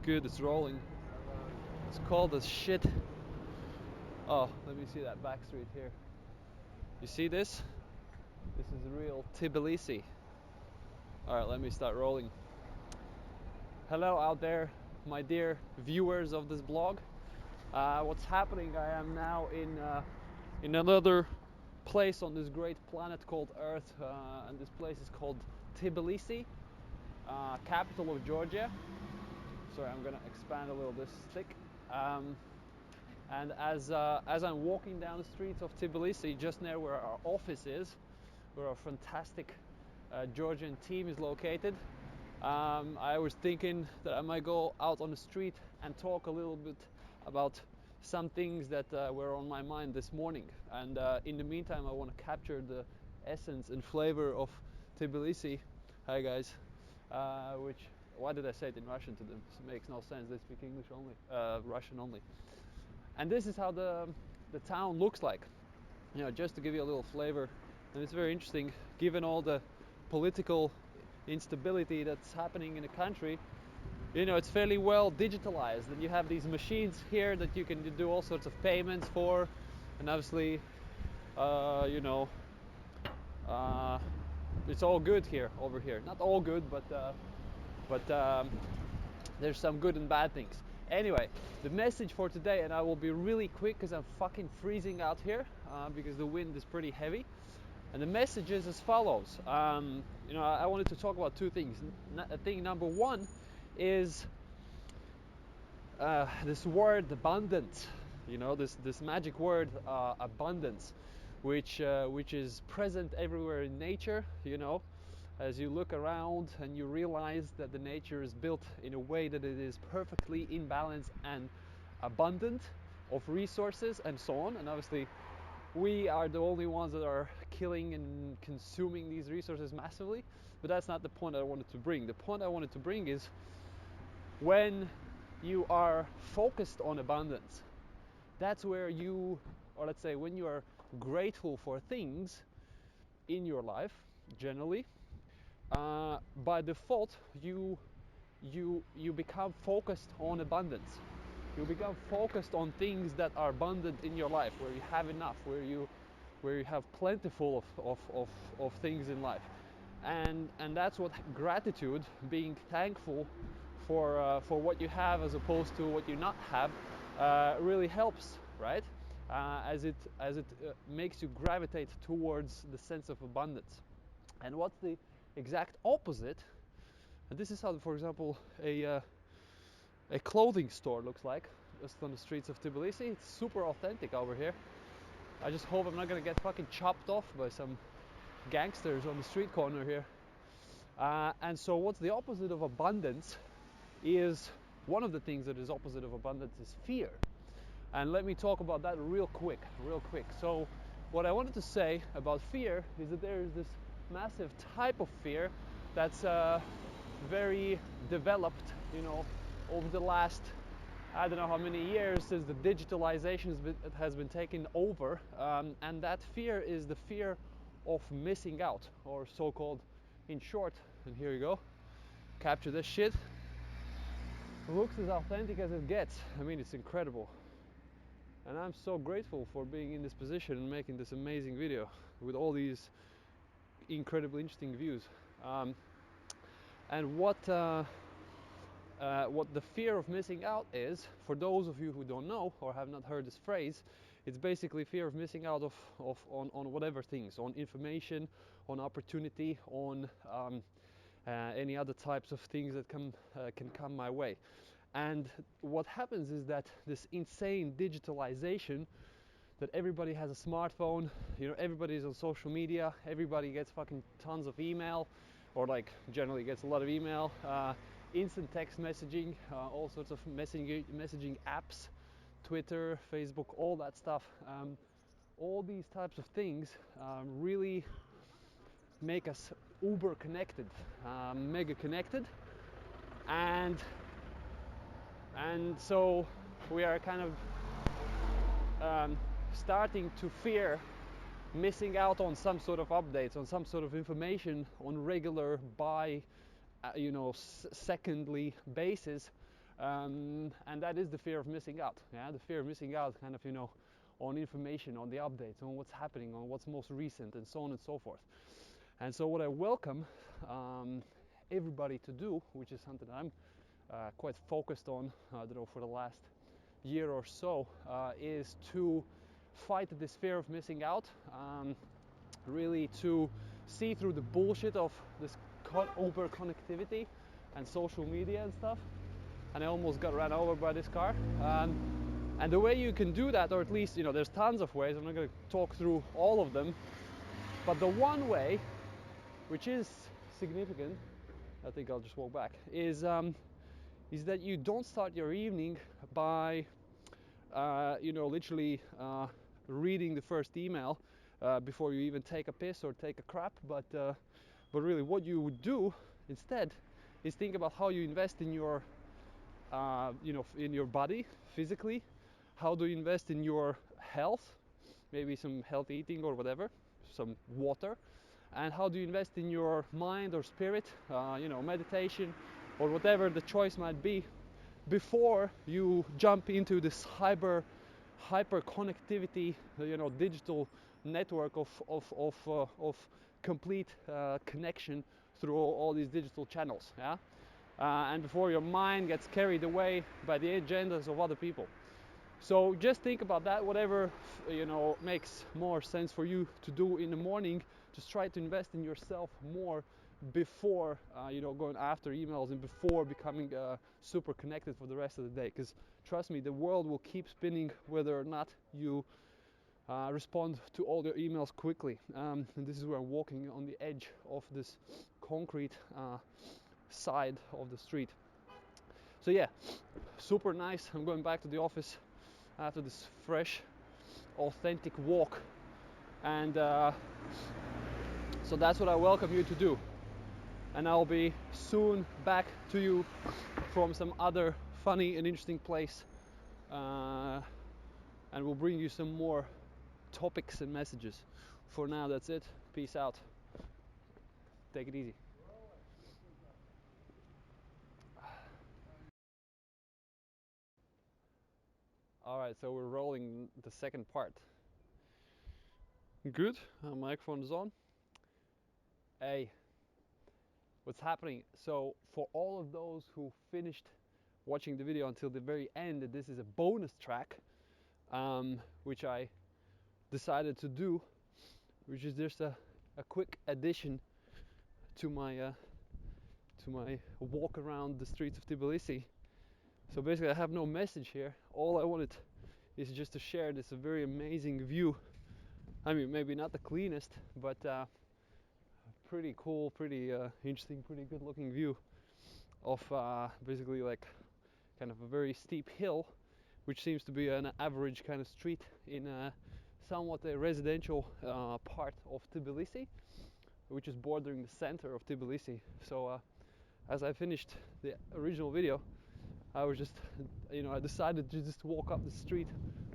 good, it's rolling. It's cold as shit. Oh, let me see that back street here. You see this? This is real Tbilisi. Alright, let me start rolling. Hello out there, my dear viewers of this blog. What's happening? I am now in another place on this great planet called Earth, and this place is called Tbilisi, capital of Georgia. Sorry, I'm gonna expand a little this stick. And as I'm walking down the streets of Tbilisi, just near where our office is, where our fantastic Georgian team is located, I was thinking that I might go out on the street and talk a little bit about some things that were on my mind this morning. And in the meantime, I want to capture the essence and flavor of Tbilisi. Hi guys. Which, why did I say it in Russian to them? It makes no sense. They speak English only, Russian only. And this is how the town looks like. You know, just to give you a little flavor. And it's very interesting, given all the political instability that's happening in the country. You know, it's fairly well digitalized, and you have these machines here that you can do all sorts of payments for, and obviously, it's all good here, over here. Not all good, but there's some good and bad things. Anyway, the message for today, and I will be really quick because I'm fucking freezing out here because the wind is pretty heavy. And the message is as follows. I wanted to talk about two things. Thing number one is this word abundance. You know, this magic word abundance, which is present everywhere in nature. You know, as you look around and you realize that the nature is built in a way that it is perfectly in balance and abundant of resources and so on. And obviously, we are the only ones that are killing and consuming these resources massively, but that's not the point I wanted to bring. The point I wanted to bring is when you are focused on abundance, that's where you, or let's say when you are grateful for things in your life, generally, by default, you become focused on abundance. You become focused on things that are abundant in your life, where you have enough, where you have plentiful of things in life, and that's what gratitude, being thankful for what you have as opposed to what you not have, really helps, right? As it makes you gravitate towards the sense of abundance. And what's the exact opposite? And this is how, for example, a clothing store looks like just on the streets of Tbilisi. It's super authentic over here. I just hope I'm not gonna get fucking chopped off by some gangsters on the street corner here. And so what's the opposite of abundance is, one of the things that is opposite of abundance is fear. And let me talk about that real quick. So what I wanted to say about fear is that there is this massive type of fear that's very developed, you know, over the last, I don't know how many years since the digitalization has been taken over, and that fear is the fear of missing out, or so-called, in short, and here you go, capture this shit. Looks as authentic as it gets. I mean, it's incredible, and I'm so grateful for being in this position and making this amazing video with all these incredibly interesting views. And what the fear of missing out is, for those of you who don't know or have not heard this phrase, it's basically fear of missing out on whatever things, on information, on opportunity, on any other types of things that can come my way. And what happens is that this insane digitalization, that everybody has a smartphone, you know, everybody is on social media, everybody gets fucking tons of email, or like generally gets a lot of email, instant text messaging, all sorts of messaging apps, Twitter, Facebook, all that stuff. All these types of things really make us uber connected, mega connected, and so we are kind of starting to fear missing out on some sort of updates, on some sort of information on regular secondly basis, And that is the fear of missing out. Yeah, the fear of missing out, kind of, on information, on the updates, on what's happening, on what's most recent, and so on and so forth. And so what I welcome everybody to do, which is something I'm quite focused on, I don't know, for the last year or so, is to fight this fear of missing out, really to see through the bullshit of this over-connectivity and social media and stuff. And I almost got run over by this car. And the way you can do that, or at least, there's tons of ways, I'm not going to talk through all of them, but the one way, which is significant, I think I'll just walk back, is that you don't start your evening by, literally reading the first email before you even take a piss or take a crap, but really what you would do instead is think about how you invest in your, in your body physically. How do you invest in your health? Maybe some healthy eating or whatever, some water. And how do you invest in your mind or spirit, meditation or whatever the choice might be, before you jump into this hyper connectivity, digital network of complete connection through all these digital channels. Yeah, and before your mind gets carried away by the agendas of other people. So just think about that. Whatever makes more sense for you to do in the morning. Just try to invest in yourself more before going after emails and before becoming super connected for the rest of the day. Because trust me, the world will keep spinning whether or not you respond to all your emails quickly. And this is where I'm walking on the edge of this concrete side of the street. So yeah, super nice. I'm going back to the office after this fresh, authentic walk, and so that's what I welcome you to do. And I'll be soon back to you from some other funny and interesting place, and we'll bring you some more topics and messages. For now, that's it. Peace out. Take it easy. Alright, so we're rolling the second part. Good, microphone is on. Hey, what's happening? So for all of those who finished watching the video until the very end, this is a bonus track, which I decided to do, which is just a quick addition to my walk around the streets of Tbilisi. So basically I have no message here. All I wanted is just to share this very amazing view. I mean, maybe not the cleanest, but pretty cool, pretty interesting, pretty good looking view of basically like kind of a very steep hill, which seems to be an average kind of street in somewhat a residential part of Tbilisi, which is bordering the center of Tbilisi. So as I finished the original video, I was just, I decided to just walk up the street,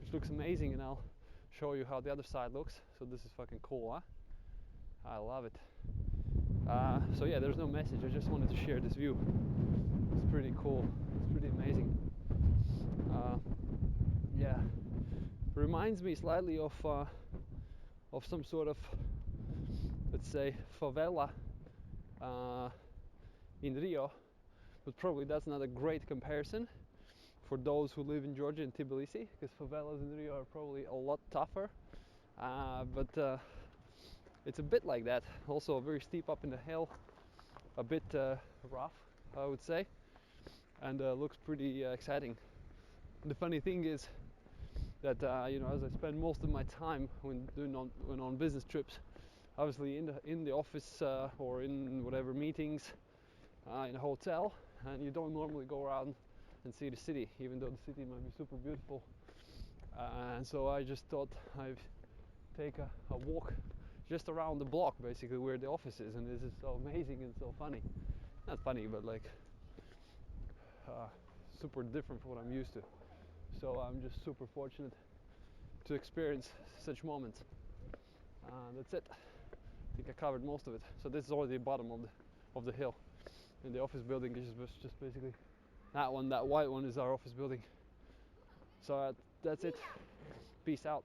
which looks amazing, and I'll show you how the other side looks. So this is fucking cool, huh? I love it. So yeah, there's no message. I just wanted to share this view. It's pretty cool. It's pretty amazing. Yeah, reminds me slightly of some sort of, let's say, favela in Rio. But probably that's not a great comparison for those who live in Georgia and Tbilisi, because favelas in Rio are probably a lot tougher. But it's a bit like that. Also very steep up in the hill, a bit rough, I would say, and looks pretty exciting. And the funny thing is that as I spend most of my time when on business trips, obviously in the office or in whatever meetings, in a hotel. And you don't normally go around and see the city, even though the city might be super beautiful. And so I just thought I'd take a walk just around the block, basically, where the office is. And this is so amazing and so funny. Not funny, but like super different from what I'm used to. So I'm just super fortunate to experience such moments. That's it. I think I covered most of it. So this is already the bottom of the hill. And the office building is just basically That white one is our office building. So that's it. Peace out.